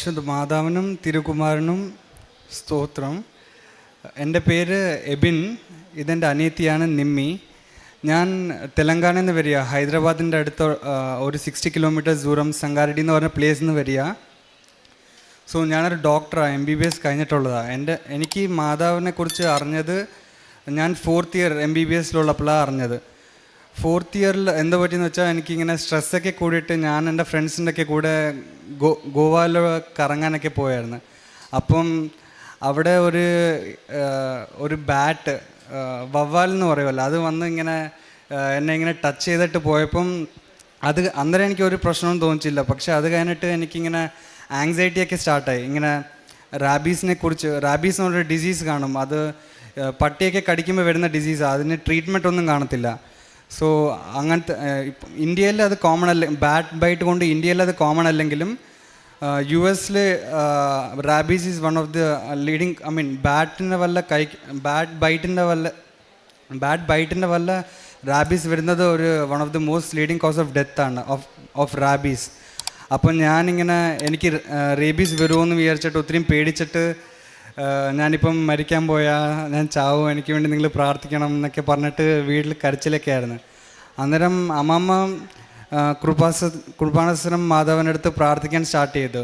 പരിശുദ്ധ മാതാവിനും തിരുകുമാരനും സ്തോത്രം. എൻ്റെ പേര് എബിൻ, ഇതെൻ്റെ അനിയത്തിയാണ് നിമ്മി. ഞാൻ തെലങ്കാനയിൽ നിന്ന് വരിക, ഹൈദരാബാദിൻ്റെ അടുത്ത് ഒരു 60 കിലോമീറ്റേഴ്സ് ദൂരം സംഗാരെഡ്ഡി എന്ന് പറഞ്ഞ പ്ലേസിൽ നിന്ന് വരിക. സോ ഞാനൊരു ഡോക്ടറാണ്, MBBS കഴിഞ്ഞിട്ടുള്ളതാണ്. എനിക്ക് മാതാവിനെ കുറിച്ച് അറിഞ്ഞത് ഞാൻ 4th ഇയർ MBBSലുള്ളപ്പോഴാണ് അറിഞ്ഞത്. 4th ഇയറിൽ എന്താ പറ്റിയെന്ന് വെച്ചാൽ, എനിക്കിങ്ങനെ സ്ട്രെസ്സൊക്കെ കൂടിയിട്ട് ഞാൻ എൻ്റെ ഫ്രണ്ട്സിൻ്റെ ഒക്കെ കൂടെ ഗോവയിൽ കറങ്ങാനൊക്കെ പോയായിരുന്നു. അപ്പം അവിടെ ഒരു ബാറ്റ്, വവ്വാൽ എന്ന് പറയുമല്ലോ, അത് വന്ന് ഇങ്ങനെ എന്നെ ഇങ്ങനെ ടച്ച് ചെയ്തിട്ട് പോയപ്പം അന്നേരം എനിക്കൊരു പ്രശ്നമൊന്നും തോന്നിച്ചില്ല. പക്ഷെ അത് കഴിഞ്ഞിട്ട് എനിക്കിങ്ങനെ ആങ്സൈറ്റിയൊക്കെ സ്റ്റാർട്ടായി. ഇങ്ങനെ റാബീസ് എന്ന് പറഞ്ഞൊരു ഡിസീസ് കാണും, അത് പട്ടിയൊക്കെ കടിക്കുമ്പോൾ വരുന്ന ഡിസീസാണ്. അതിന് ട്രീറ്റ്മെൻറ്റ് ഒന്നും കാണത്തില്ല. സോ അങ്ങനത്തെ ഇന്ത്യയിൽ അത് കോമൺ അല്ല, ബാറ്റ് ബൈറ്റ് കൊണ്ട് ഇന്ത്യയിൽ അത് കോമൺ അല്ലെങ്കിലും US rabies is one of the leading. Bat ബൈറ്റിൻ്റെ വല്ല റാബീസ് വരുന്നത് one of the most leading cause of death ആണ് ഓഫ് റാബീസ്. അപ്പം ഞാനിങ്ങനെ എനിക്ക് റേബീസ് വരുമോയെന്ന് വിചാരിച്ചിട്ട് ഒത്തിരി പേടിച്ചിട്ട് ഞാനിപ്പം മരിക്കാൻ പോയാൽ ഞാൻ ചാവും, എനിക്ക് വേണ്ടി നിങ്ങൾ പ്രാർത്ഥിക്കണം എന്നൊക്കെ പറഞ്ഞിട്ട് വീട്ടിൽ കരച്ചിലൊക്കെ ആയിരുന്നു. അന്നേരം അമ്മമ്മ കൃപാസനം മാതാവിൻ്റെ അടുത്ത് പ്രാർത്ഥിക്കാൻ സ്റ്റാർട്ട് ചെയ്തു.